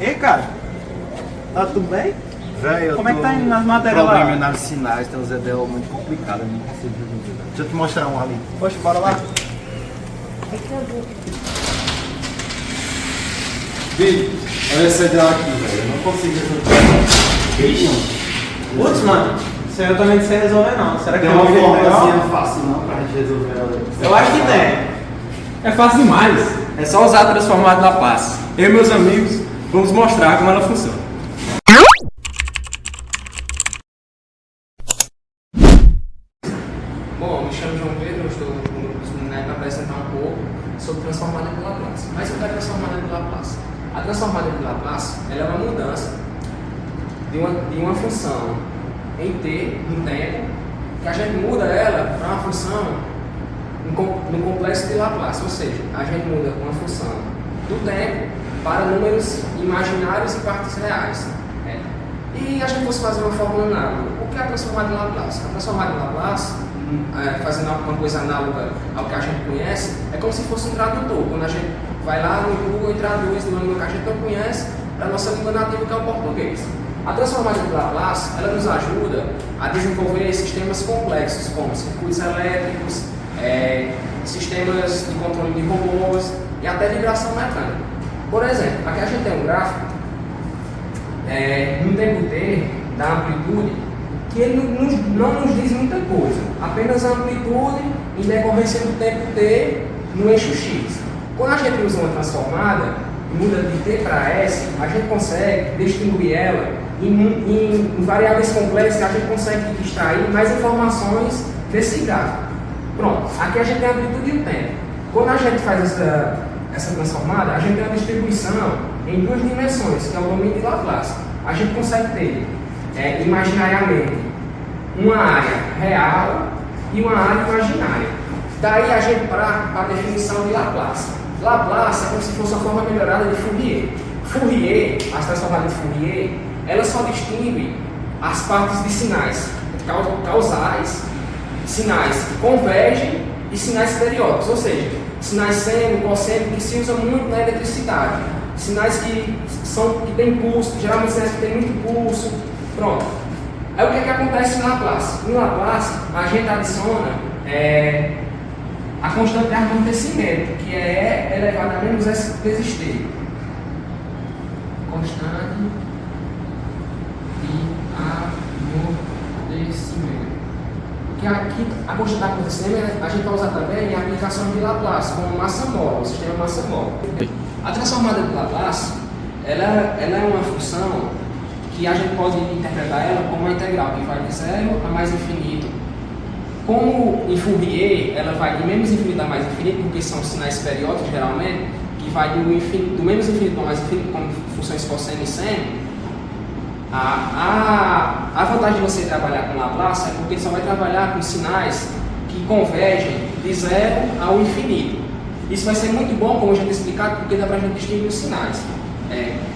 Ei, cara, tá tudo bem? Velho, Como é que tá indo nas matérias lá? Problema em análise de sinais, tem uns EDO muito complicados, eu não consigo resolver. Deixa eu te mostrar um ali. Poxa, bora lá. Filho, olha esse EDO aqui, velho, eu não consigo resolver. Vixe. Putz, mano, isso aí eu também não sei resolver não. Será que Tem tem uma um jeito forma legal? assim fácil não pra gente resolver ela. Eu acho que tem. É fácil demais. É só usar a transformada de Laplace. Eu e meus amigos vamos mostrar como ela funciona. Bom, me chamo João Pedro, eu estou no grupo dos meninos para apresentar um pouco sobre transformada de Laplace. Mas o que é a transformada de Laplace? A transformada de Laplace ela é uma mudança de uma função em t no tempo, que a gente muda ela para uma função no complexo de Laplace, ou seja, a gente muda uma função do tempo para números imaginários e partes reais. E a gente fosse fazer uma fórmula análoga. O que é a transformada de Laplace? A transformada de Laplace, fazendo uma coisa análoga ao que a gente conhece, é como se fosse um tradutor. Quando a gente vai lá no Google e traduz de uma língua que a gente não conhece para a nossa língua nativa, que é o português. A transformada de Laplace, ela nos ajuda a desenvolver sistemas complexos, como circuitos elétricos, sistemas de controle de robôs e até vibração mecânica. Por exemplo, aqui a gente tem um gráfico no tempo t da amplitude que ele não nos diz muita coisa, apenas a amplitude em decorrência do tempo t no eixo x. Quando a gente usa uma transformada e muda de t para s, a gente consegue distinguir ela em variáveis complexas que a gente consegue extrair mais informações desse gráfico. Pronto, aqui a gente tem a amplitude e o tempo. Quando a gente faz essa transformada, a gente tem uma distribuição em duas dimensões, que é o domínio de Laplace. A gente consegue ter, imaginariamente, uma área real e uma área imaginária. Daí a gente para a definição de Laplace. Laplace é como se fosse uma forma melhorada de Fourier. Fourier, as transformadas de Fourier, ela só distingue as partes de sinais causais, sinais que convergem e sinais periódicos, ou seja, sinais seno, cosseno, que se usa muito na eletricidade, sinais que têm pulso, geralmente sinais que têm muito pulso, pronto. Aí o que acontece em Laplace? Em Laplace, a gente adiciona a constante de amortecimento, que é elevada a menos s vezes t. Constante de amortecimento. Que aqui, a constante de amortecimento a gente vai usar também em aplicações de Laplace, como massa-mol, o sistema massa-mol. A transformada de Laplace, ela é uma função que a gente pode interpretar ela como uma integral que vai de 0 a mais infinito. Como em Fourier, ela vai de menos infinito a mais infinito, porque são sinais periódicos geralmente, que vai do menos infinito para mais infinito, como funções cosseno e seno. A vantagem de você trabalhar com Laplace é porque você só vai trabalhar com sinais que convergem de 0 ao infinito. Isso vai ser muito bom, como eu já tinha explicado, porque dá para a gente distinguir os sinais.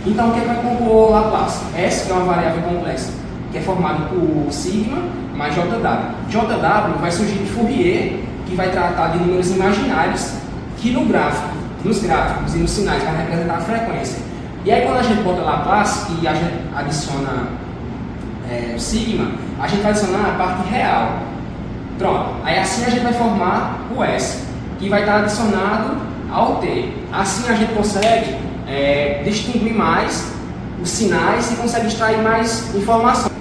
Então, o que vai compor Laplace? S, que é uma variável complexa, que é formada por sigma mais JW. JW vai surgir de Fourier, que vai tratar de números imaginários, que nos gráficos e nos sinais vai representar a frequência. E aí, quando a gente bota Laplace e a gente adiciona o sigma, a gente vai adicionar a parte real. Pronto. Aí assim a gente vai formar o S, que vai estar adicionado ao T. Assim a gente consegue distinguir mais os sinais e consegue extrair mais informações.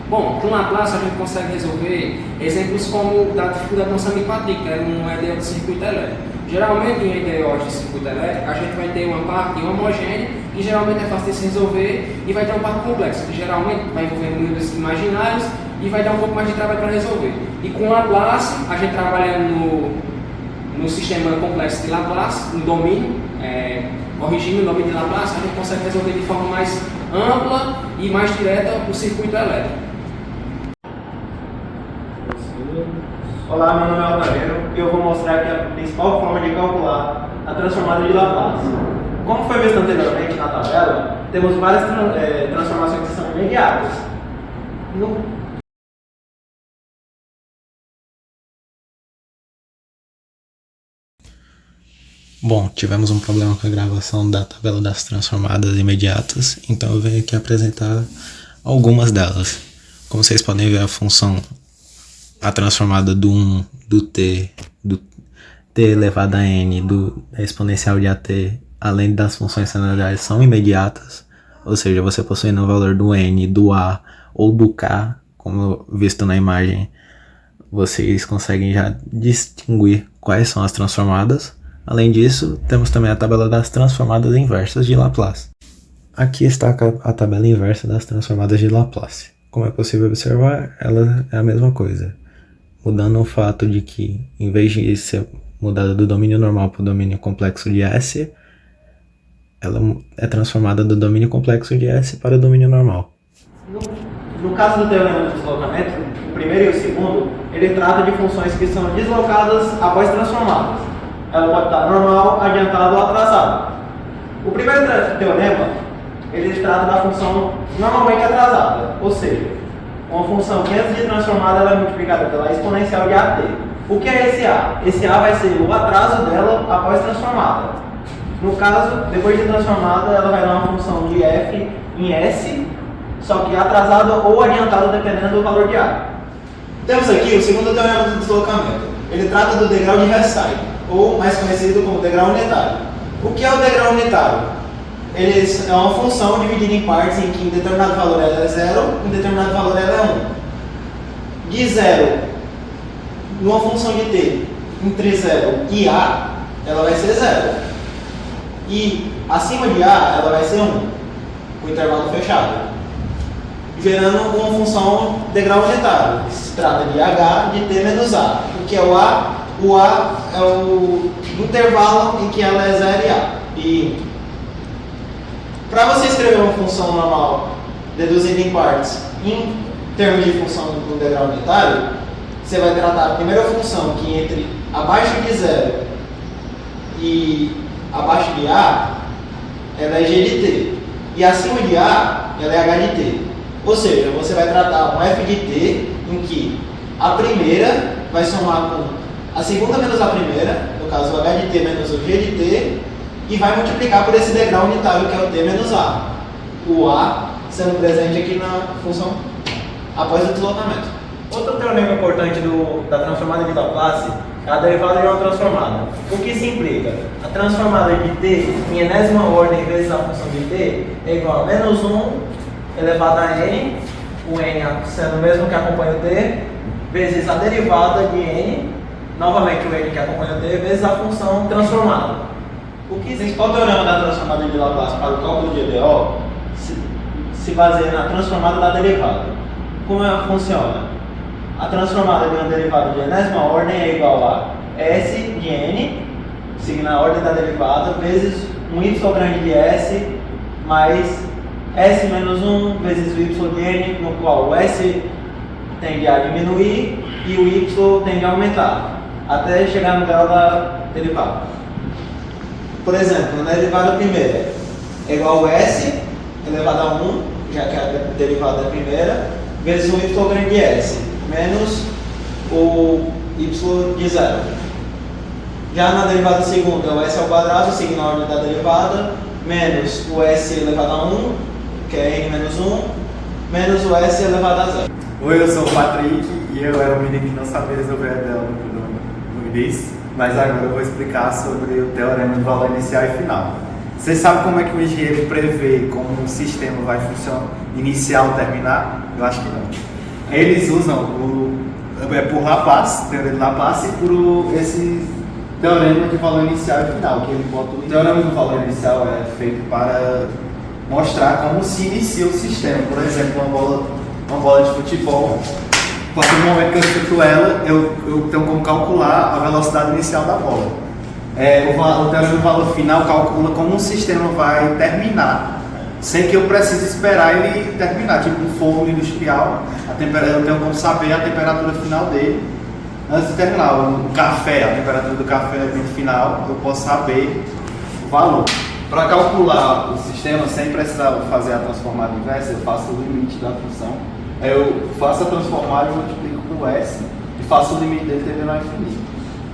Bom, com Laplace a gente consegue resolver exemplos como da dificuldade da nossa Mipatrick, que é um EDO de circuito elétrico. Geralmente em EDOs de circuito elétrico a gente vai ter uma parte homogênea, que geralmente é fácil de se resolver, e vai ter uma parte complexa, que geralmente vai envolver números imaginários e vai dar um pouco mais de trabalho para resolver. E com Laplace a gente trabalha no sistema complexo de Laplace, no domínio, corrigindo o domínio de Laplace, a gente consegue resolver de forma mais ampla e mais direta o circuito elétrico. Olá, meu nome é Altareiro e eu vou mostrar aqui a principal forma de calcular a transformada de Laplace. Como foi visto anteriormente na tabela, temos várias transformações que são imediatas. Bom, tivemos um problema com a gravação da tabela das transformadas imediatas, então eu venho aqui apresentar algumas delas. Como vocês podem ver, a transformada do t elevado a n, da exponencial de at, além das funções senatoriais, são imediatas, ou seja, você possuindo o valor do n, do a ou do k, como visto na imagem, vocês conseguem já distinguir quais são as transformadas. Além disso, temos também a tabela das transformadas inversas de Laplace. Aqui está a tabela inversa das transformadas de Laplace. Como é possível observar, ela é a mesma coisa, mudando o fato de que, em vez de ser mudada do domínio normal para o domínio complexo de S, ela é transformada do domínio complexo de S para o domínio normal. No caso do teorema do deslocamento, o primeiro e o segundo, ele trata de funções que são deslocadas após transformadas. Ela pode estar normal, adiantada ou atrasada. O primeiro teorema, ele trata da função normalmente atrasada, ou seja, uma função que antes de transformada ela é multiplicada pela exponencial de AT. O que é esse A? Esse A vai ser o atraso dela após transformada. No caso, depois de transformada, ela vai dar uma função de f em S, só que atrasada ou adiantada dependendo do valor de A. Temos aqui o segundo teorema do deslocamento. Ele trata do degrau de Hesstein, ou mais conhecido como degrau unitário. O que é o degrau unitário? Ele é uma função dividida em partes em que em determinado valor ela é 0, em determinado valor ela é 1. De 0, numa função de t entre 0 e a, ela vai ser 0. E acima de a, ela vai ser 1, com intervalo fechado, gerando uma função degrau unitário, que se trata de h de t menos a. O que é o a? O a é o intervalo em que ela é 0 e a. E para você escrever uma função normal deduzida em partes em termos de função do degrau unitário, você vai tratar a primeira função que entre abaixo de 0 e abaixo de a, ela é g de t. E acima de a, ela é h de t. Ou seja, você vai tratar um f de t em que a primeira vai somar com a segunda menos a primeira, no caso o h de t menos o g de t, e vai multiplicar por esse degrau unitário que é o t menos a. O a sendo presente aqui na função após o deslocamento. Outro teorema importante da transformada de Laplace é a derivada de uma transformada. O que isso implica? A transformada de t em enésima ordem vezes a função de t é igual a menos 1 elevado a n, o n sendo o mesmo que acompanha o t, vezes a derivada de n, novamente o n que acompanha o t, vezes a função transformada. O principal teorema da transformada de Laplace para o cálculo de EDO se baseia na transformada da derivada. Como ela funciona? A transformada de uma derivada de enésima ordem é igual a S de n, seguindo a ordem da derivada, vezes um y grande de S, mais S menos 1 vezes o y de n, no qual o S tende a diminuir e o y tende a aumentar, até chegar no grau da derivada. Por exemplo, na derivada primeira é igual a S elevado a 1, já que a derivada é a primeira, vezes um y grande de S, menos o y de 0. Já na derivada segunda, o s ao quadrado, seguindo a ordem da derivada, menos o s elevado a 1, que é n menos 1, menos o s elevado a 0. Oi, eu sou o Patrick e eu era um menino que não sabia resolver a EDO no início, mas agora eu vou explicar sobre o teorema do valor inicial e final. Vocês sabem como é que o engenheiro prevê como um sistema vai funcionar, iniciar ou terminar? Eu acho que não. Eles usam por Laplace, teoria de Laplace, e por esse teorema de valor inicial e final, que ele bota o teorema do valor inicial é feito para mostrar como se inicia o sistema. Por exemplo, uma bola de futebol, a partir do momento que eu chuto ela, eu tenho como calcular a velocidade inicial da bola. O teorema do valor final calcula como um sistema vai terminar, sem que eu precise esperar ele terminar, tipo um forno industrial, eu tenho como saber a temperatura final dele antes de terminar. O café, a temperatura do café no final, eu posso saber o valor. Para calcular o sistema sem precisar fazer a transformada inversa, eu faço o limite da função. Eu faço a transformada e multiplico com S e faço o limite dele tendendo ao infinito.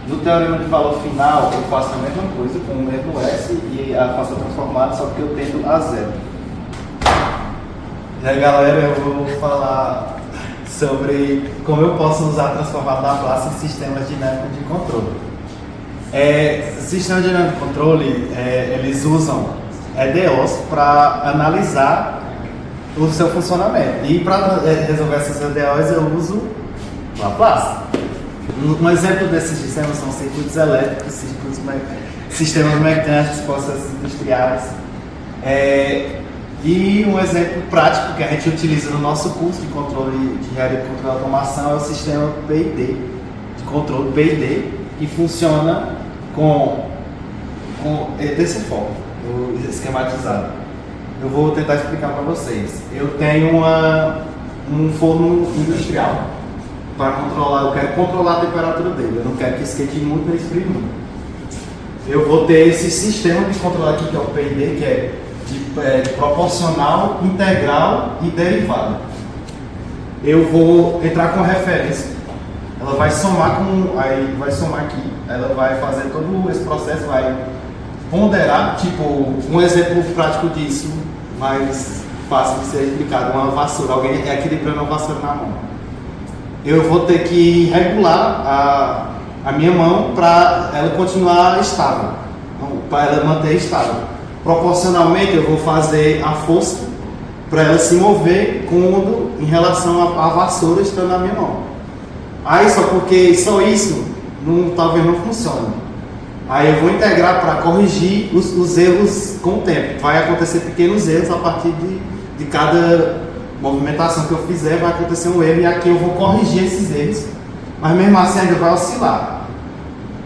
No teorema de valor final, eu faço a mesma coisa com o mesmo S e faço a transformada, só que eu tendo a zero. E aí, galera, eu vou falar sobre como eu posso usar a transformada da classe em sistemas dinâmicos de controle. Sistemas dinâmicos de controle, eles usam EDOs para analisar o seu funcionamento. E para resolver essas EDOs eu uso Laplace. Um exemplo desses sistemas são circuitos elétricos, sistemas mecânicos, processos industriais. E um exemplo prático que a gente utiliza no nosso curso de controle de engenharia de controle e automação é o sistema PID, de controle PID, que funciona desse forma, esquematizado. Eu vou tentar explicar para vocês. Eu tenho um forno industrial para controlar, eu quero controlar a temperatura dele, eu não quero que esquente muito nem esfrie muito. Eu vou ter esse sistema de controle aqui que é o PID, que é de proporcional, integral e derivada. Eu vou entrar com referência, ela vai somar vai somar aqui, ela vai fazer todo esse processo, vai ponderar, tipo, um exemplo prático disso, mais fácil de ser explicado, uma vassoura, alguém equilibrando uma vassoura na mão. Eu vou ter que regular a minha mão para ela continuar estável, para ela manter estável. Proporcionalmente eu vou fazer a força para ela se mover cômodo em relação à vassoura estando na minha mão. Aí só porque só isso talvez não funcione. Aí eu vou integrar para corrigir os erros com o tempo. Vai acontecer pequenos erros a partir de cada movimentação que eu fizer, vai acontecer um erro e aqui eu vou corrigir esses erros. Mas mesmo assim ainda vai oscilar.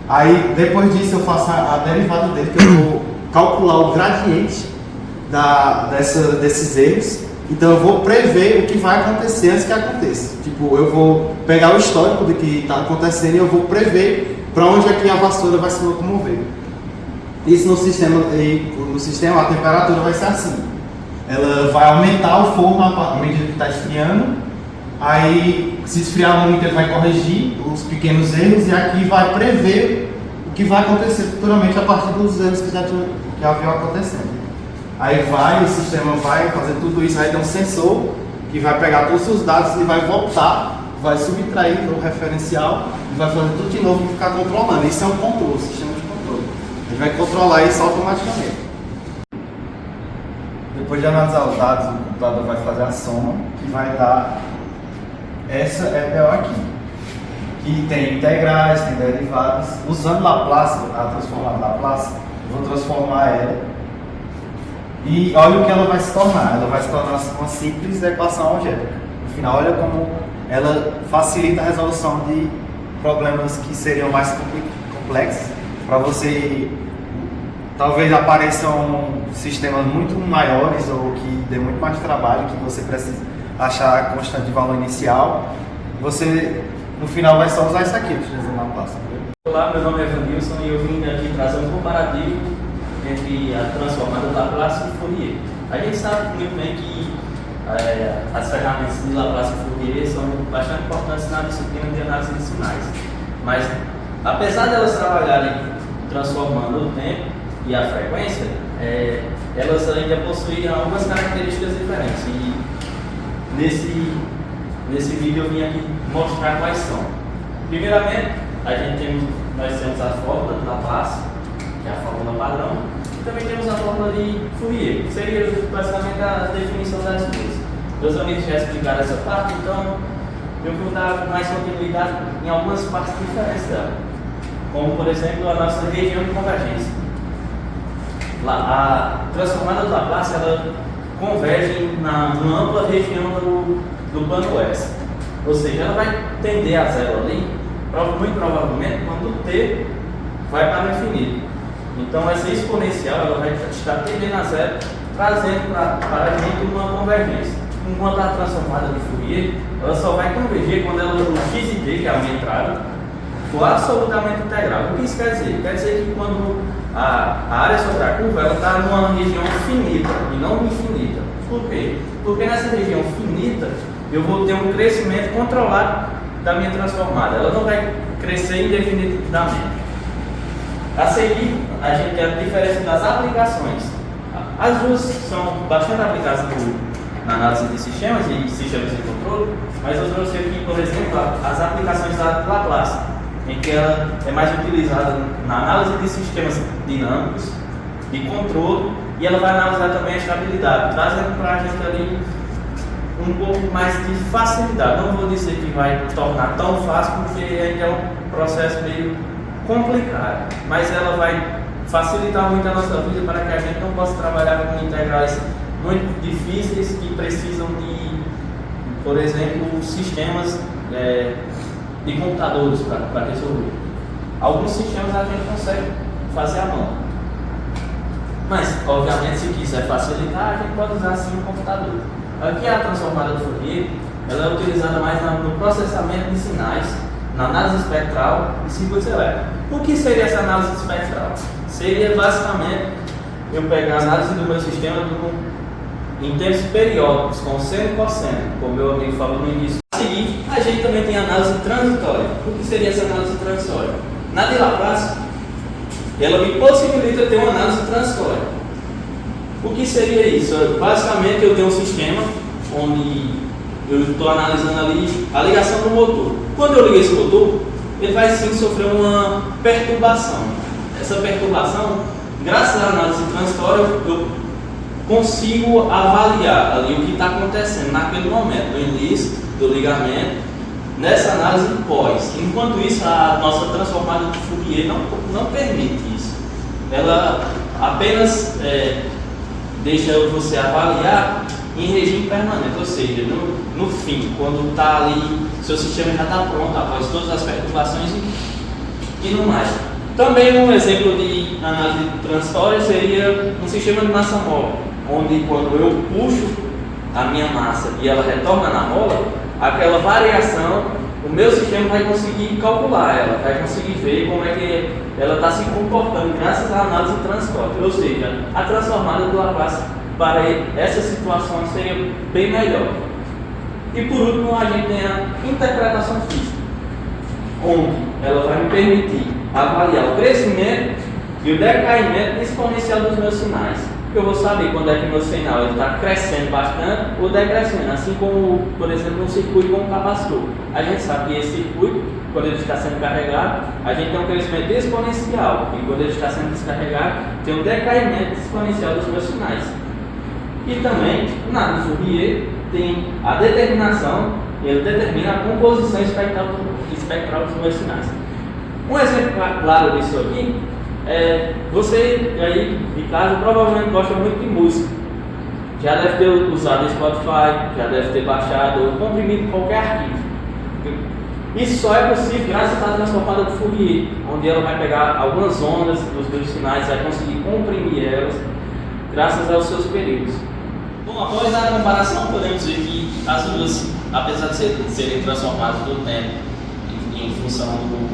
Aí depois disso eu faço a derivada dele, que eu vou calcular o gradiente desses erros. Então eu vou prever o que vai acontecer antes que aconteça. Tipo, eu vou pegar o histórico do que está acontecendo e eu vou prever para onde é que a vassoura vai se locomover. Isso no sistema a temperatura vai ser assim. Ela vai aumentar o forno à medida que está esfriando. Aí, se esfriar muito, ele vai corrigir os pequenos erros e aqui vai prever o que vai acontecer futuramente a partir dos erros que já haviam acontecendo. Aí o sistema vai fazer tudo isso, aí tem um sensor que vai pegar todos os dados e vai voltar, vai subtrair o referencial e vai fazer tudo de novo e ficar controlando. Isso é um controle, sistema de controle. A gente vai controlar isso automaticamente. Depois de analisar os dados, o computador vai fazer a soma que vai dar essa EDO aqui, que tem integrais, tem derivadas. Usando Laplace, a transformada Laplace, eu vou transformar ela e olha o que ela vai se tornar. Ela vai se tornar uma simples equação algébrica. No final, olha como ela facilita a resolução de problemas que seriam mais complexos. Para você, talvez apareçam sistemas muito maiores ou que dê muito mais trabalho, que você precisa achar a constante de valor inicial. Você, no final, vai só usar isso aqui, utilizando Laplace. Olá, meu nome é Evanilson e eu vim aqui trazer um comparativo entre a transformada Laplace e Fourier. A gente sabe muito bem que as ferramentas de Laplace e Fourier são bastante importantes na disciplina de análise de sinais. Mas, apesar de elas trabalharem transformando o tempo e a frequência, elas ainda possuem algumas características diferentes. E nesse vídeo eu vim aqui mostrar quais são. Primeiramente, nós temos a fórmula de Laplace, que é a fórmula padrão, e também temos a fórmula de Fourier, que seria basicamente a definição das duas. Meus amigos já explicaram essa parte, então eu vou dar mais continuidade em algumas partes diferentes dela, como por exemplo a nossa região de convergência. A transformada do Laplace ela converge numa ampla região do plano S, ou seja, ela vai tender a zero ali, muito provavelmente quando o t vai para o infinito. Então essa exponencial ela vai estar tendendo a zero, trazendo para a gente uma convergência. Enquanto a transformada de Fourier, ela só vai convergir quando o x e t, que é a minha entrada, for absolutamente integral. O que isso quer dizer? Quer dizer que quando a área sobre a curva ela está numa região finita e não infinita. Por quê? Porque nessa região finita eu vou ter um crescimento controlado da minha transformada. Ela não vai crescer indefinidamente. A seguir, a gente tem a diferença das aplicações. As duas são bastante aplicadas na análise de sistemas e sistemas de controle, mas eu trouxe aqui, por exemplo, as aplicações da Laplace, em que ela é mais utilizada na análise de sistemas dinâmicos, de controle, e ela vai analisar também a estabilidade, trazendo para a gente ali um pouco mais de facilidade. Não vou dizer que vai tornar tão fácil, porque ainda é um processo meio complicado, mas ela vai facilitar muito a nossa vida para que a gente não possa trabalhar com integrais muito difíceis que precisam de, por exemplo, sistemas de computadores para resolver. Alguns sistemas a gente consegue fazer à mão, mas obviamente se quiser facilitar a gente pode usar sim o computador. Aqui a transformada de Fourier, ela é utilizada mais no processamento de sinais, na análise espectral e circuitos elétricos. O que seria essa análise espectral? Seria basicamente eu pegar a análise do meu sistema em termos periódicos, com seno e cosseno, como meu amigo falou no início. A seguir, a gente também tem a análise transitória. O que seria essa análise transitória? Na de Laplace, ela me possibilita ter uma análise transitória. O que seria isso? Basicamente, eu tenho um sistema onde eu estou analisando ali a ligação do motor. Quando eu liguei esse motor, ele vai sim sofrer uma perturbação. Essa perturbação, graças à análise transitória, eu consigo avaliar ali o que está acontecendo naquele momento, do início, do ligamento, nessa análise pós. Enquanto isso, a nossa transformada de Fourier não permite isso. Ela apenas deixa você avaliar em regime permanente, ou seja, no fim, quando está ali, seu sistema já está pronto após todas as perturbações e não mais. Também um exemplo de análise transitória seria um sistema de massa móvel, onde quando eu puxo a minha massa e ela retorna na mola, aquela variação, o meu sistema vai conseguir calcular ela, vai conseguir ver como é que ela está se comportando graças à análise transitória. Ou seja, a transformada do Laplace para essa situação seria bem melhor. E por último, a gente tem a interpretação física, onde ela vai me permitir avaliar o crescimento e o decaimento exponencial dos meus sinais. Eu vou saber quando é que o meu sinal está crescendo bastante ou decrescendo, assim como, por exemplo, um circuito com um capacitor. A gente sabe que esse circuito, quando ele está sendo carregado, a gente tem um crescimento exponencial, e quando ele está sendo descarregado, tem um decaimento exponencial dos meus sinais. E também, na Fourier, tem a determinação, ele determina a composição espectral dos meus sinais. Um exemplo claro disso aqui é, você aí de casa provavelmente gosta muito de música. Já deve ter usado o Spotify, já deve ter baixado ou comprimido qualquer arquivo. Isso só é possível graças à transformada de Fourier, onde ela vai pegar algumas ondas dos sinais e vai conseguir comprimir elas graças aos seus períodos. Bom, após a comparação, podemos ver que as duas, apesar de serem transformadas do tempo em função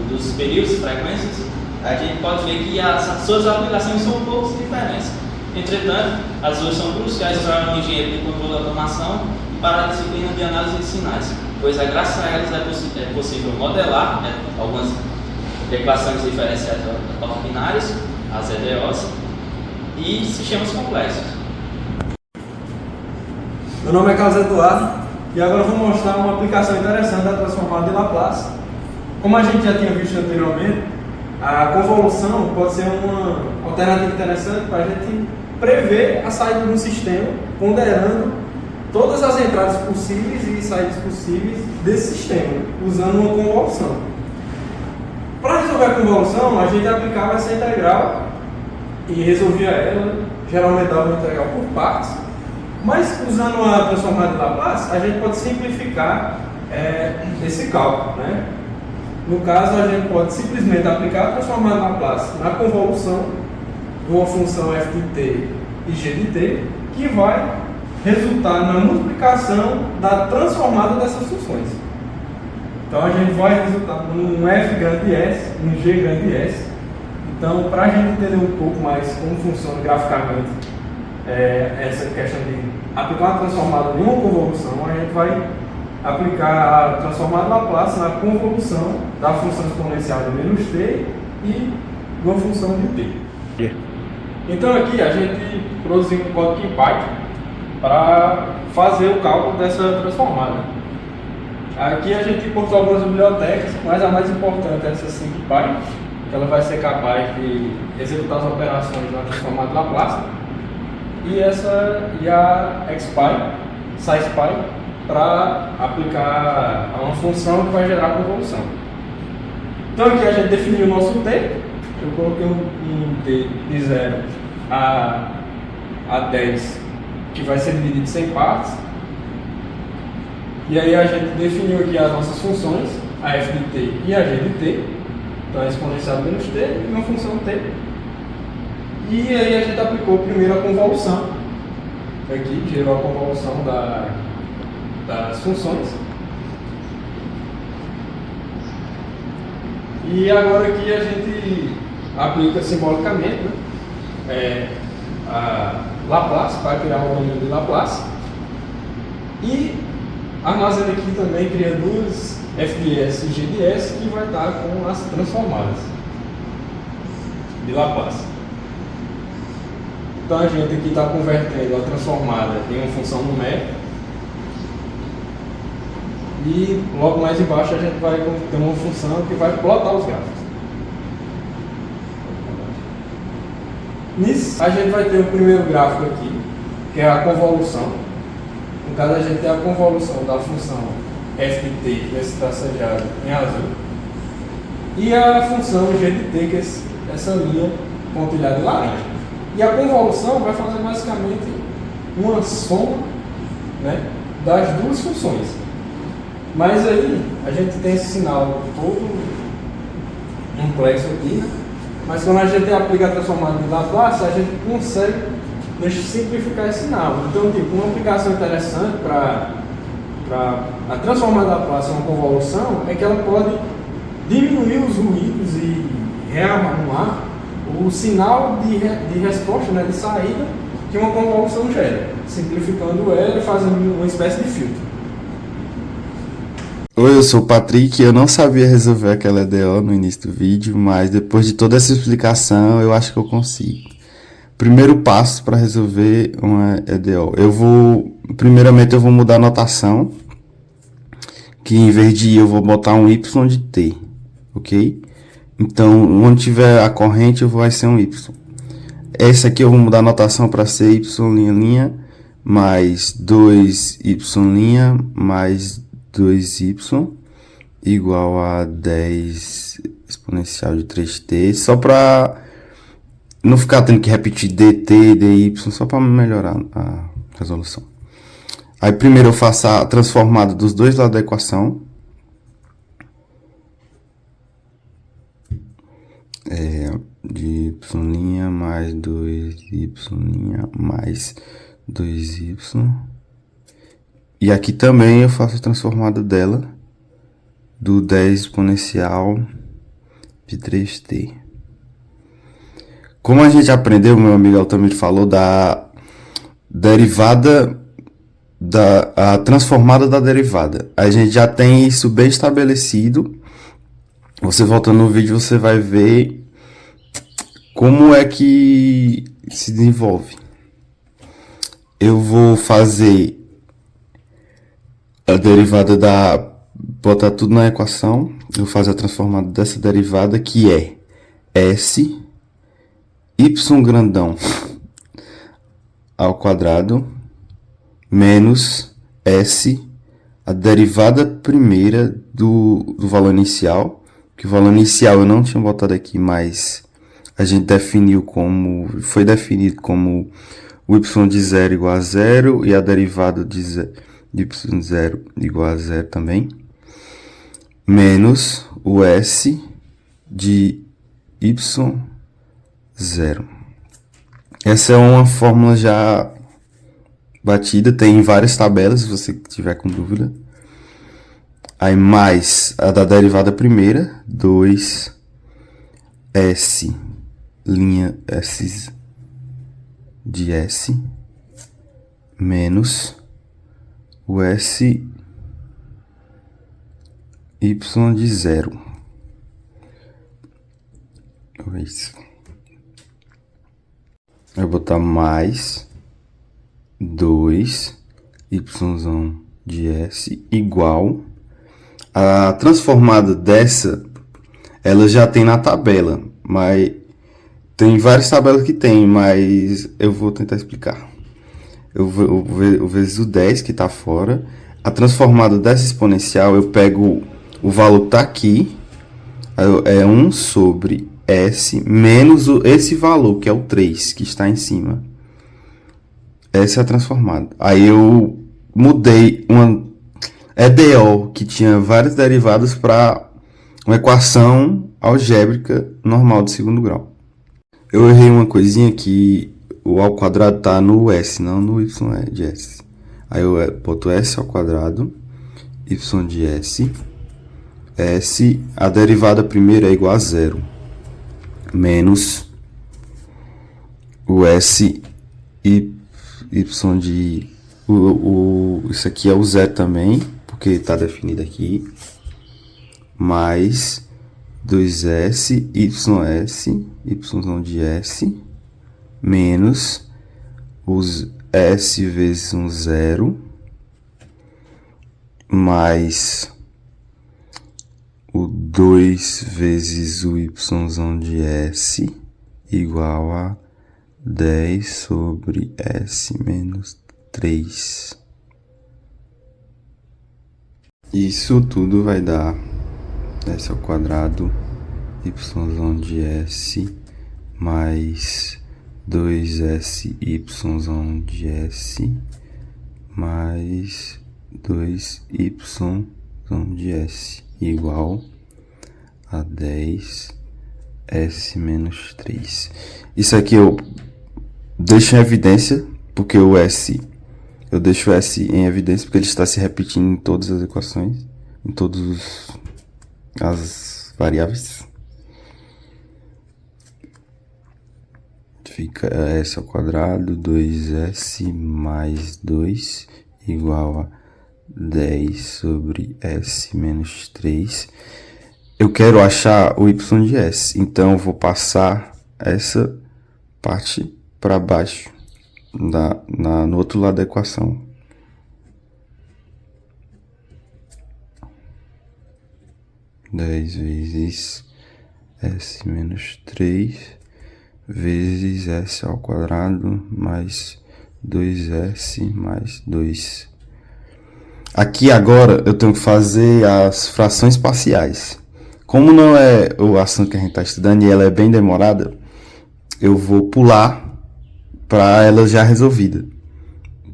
dos períodos e frequências, a gente pode ver que as suas aplicações são um pouco diferentes. Entretanto, as duas são cruciais para o engenheiro de controle da automação e para a disciplina de análise de sinais, pois graças a elas é possível modelar algumas equações diferenciais ordinárias, as EDOs, e sistemas complexos. Meu nome é Carlos Eduardo e agora eu vou mostrar uma aplicação interessante da transformada de Laplace. Como a gente já tinha visto anteriormente, a convolução pode ser uma alternativa interessante para a gente prever a saída de um sistema, ponderando todas as entradas possíveis e saídas possíveis desse sistema, usando uma convolução. Para resolver a convolução, a gente aplicava essa integral e resolvia ela, geralmente dava uma integral por partes. Mas usando a transformada de Laplace, a gente pode simplificar esse cálculo, né? No caso, a gente pode simplesmente aplicar a transformada de Laplace na convolução de uma função f de t e g de t, que vai resultar na multiplicação da transformada dessas funções. Então, a gente vai resultar num f grande de s, num g grande de s. Então, para a gente entender um pouco mais como funciona graficamente essa questão de aplicar uma transformada em uma convolução, a gente vai aplicar a transformada Laplace na convolução da função exponencial de menos t e uma função de t. Então aqui a gente produziu um código em Python para fazer o cálculo dessa transformada. Aqui a gente importou algumas bibliotecas, mas a mais importante é essa SciPy, que ela vai ser capaz de executar as operações na transformada Laplace, e a SciPy para aplicar a uma função que vai gerar convolução. Então aqui a gente definiu o nosso t, eu coloquei um t de 0 a 10, que vai ser dividido em 100 partes, e aí a gente definiu aqui as nossas funções, a f de t e a g de t, então a exponencial de menos t e uma função t. E aí a gente aplicou primeiro a convolução, aqui gerou a convolução das funções. E agora aqui a gente aplica simbolicamente, né, a Laplace, para criar um domínio de Laplace. E armazena aqui também, cria duas f de s e g de s, que vai estar com as transformadas de Laplace. Então a gente aqui está convertendo a transformada em uma função numérica. E logo mais embaixo a gente vai ter uma função que vai plotar os gráficos. Nisso a gente vai ter o primeiro gráfico aqui, que é a convolução. No caso a gente tem a convolução da função f de t, que está tracejado em azul, e a função g de t, que é essa linha pontilhada em laranja. E a convolução vai fazer basicamente uma soma, né, das duas funções. Mas aí a gente tem esse sinal todo complexo aqui, né? Mas quando a gente aplica a transformada de Laplace, a gente consegue simplificar esse sinal. Então, tipo, uma aplicação interessante para a transformada de Laplace uma convolução é que ela pode diminuir os ruídos e rearrumar o sinal de resposta, né, de saída que uma convolução gera, simplificando ela e fazendo uma espécie de filtro. Oi, eu sou o Patrick e eu não sabia resolver aquela EDO no início do vídeo, mas depois de toda essa explicação eu acho que eu consigo. Primeiro passo para resolver uma EDO. Primeiramente eu vou mudar a notação, que em vez de I eu vou botar um Y de T, ok? Então, onde tiver a corrente vai ser um Y. Essa aqui eu vou mudar a notação para ser Y', mais 2Y' mais 2y igual a 10 exponencial de 3t, só para não ficar tendo que repetir dt e dy, só para melhorar a resolução. Aí primeiro eu faço a transformada dos dois lados da equação. De y' mais 2y' mais 2y. E aqui também eu faço a transformada dela do 10 exponencial de 3t. Como a gente aprendeu, meu amigo Altamiro falou da derivada, a transformada da derivada. A gente já tem isso bem estabelecido. Você voltando no vídeo, você vai ver como é que se desenvolve. Eu vou fazer a derivada botar tudo na equação. Eu vou fazer a transformada dessa derivada, que é S y grandão ao quadrado menos S, a derivada primeira do valor inicial, que o valor inicial eu não tinha botado aqui, mas a gente foi definido como o y de 0 igual a 0 e a derivada de y0 igual a 0 também, menos o S de y0. Essa é uma fórmula já batida, tem várias tabelas, se você tiver com dúvida. Aí mais a da derivada primeira, 2S linha S de S, menos o S y de 0. Isso. Eu vou botar mais 2 y de S igual. A transformada dessa, ela já tem na tabela, mas tem várias tabelas que tem, mas eu vou tentar explicar. Eu vezes o 10 que está fora. A transformada dessa exponencial, eu pego o valor que está aqui, é 1 sobre S menos esse valor, que é o 3, que está em cima. Essa é a transformada. Aí eu mudei uma EDO, que tinha várias derivadas, para uma equação algébrica normal de segundo grau. Eu errei uma coisinha que o ao quadrado está no S, não no y de S. Aí eu boto S ao quadrado, y de S. S, a derivada primeira é igual a 0. Menos o S y de... isso aqui é o 0 também, porque está definido aqui. Mais 2S, y de S, menos os S vezes 0, mais o 2 vezes o y de S, igual a 10 sobre S menos 3. Isso tudo vai dar S ao quadrado, y de S, mais 2SY de S, mais 2Y de S, igual a 10 S menos 3. Isso aqui eu deixo em evidência, porque o S, eu deixo o S em evidência porque ele está se repetindo em todas as equações, em todas as variáveis. Fica S ao quadrado, 2S mais 2, igual a 10 sobre S menos 3. Eu quero achar o y de S, então eu vou passar essa parte para baixo, no outro lado da equação. Dez vezes S menos 3 vezes S ao quadrado mais 2S mais 2. Aqui agora eu tenho que fazer as frações parciais. Como não é o assunto que a gente está estudando e ela é bem demorada, eu vou pular para ela já resolvida.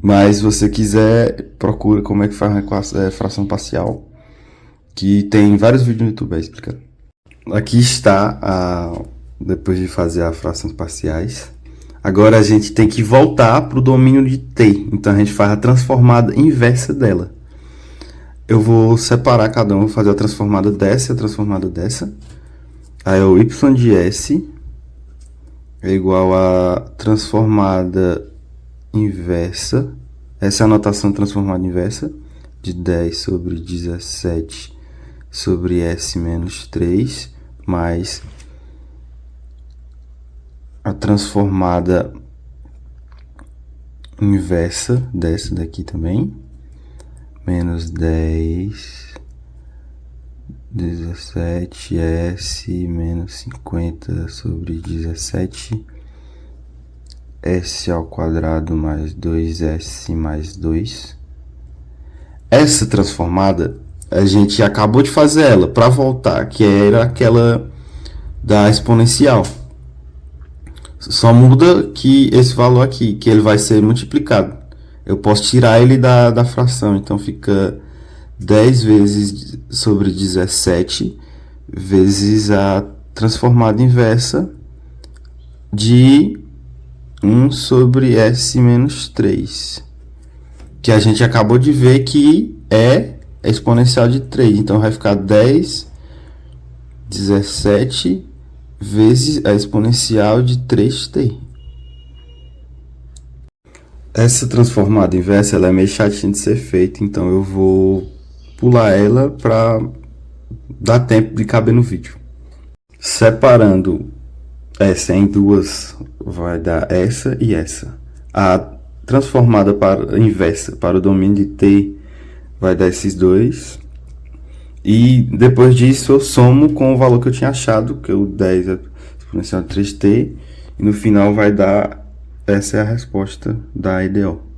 Mas se você quiser, procura como é que faz uma fração parcial, que tem vários vídeos no YouTube aí explicando. Aqui está, depois de fazer as frações parciais. Agora a gente tem que voltar para o domínio de t. Então a gente faz a transformada inversa dela. Eu vou separar cada um, vou fazer a transformada dessa e a transformada dessa. Aí o y de S é igual a transformada inversa. Essa é a notação transformada inversa. De 10 sobre 17 sobre S menos 3. Mais a transformada inversa dessa daqui também. Menos 10, 17S menos 50 sobre 17, S ao quadrado mais 2S mais 2. Essa transformada, a gente acabou de fazer ela para voltar, que era aquela da exponencial. Só muda que esse valor aqui, que ele vai ser multiplicado. Eu posso tirar ele da fração, então fica 10 vezes sobre 17 vezes a transformada inversa de 1 sobre S menos 3. Que a gente acabou de ver que é exponencial de 3. Então vai ficar 10, 17 vezes a exponencial de 3t. Essa transformada inversa ela é meio chatinha de ser feita, então eu vou pular ela para dá tempo de caber no vídeo. Separando essa em duas, vai dar essa e essa. A transformada para inversa para o domínio de t vai dar esses dois. E depois disso eu somo com o valor que eu tinha achado, que é o 10 exponencial de 3t. E no final vai dar, essa é a resposta da EDO.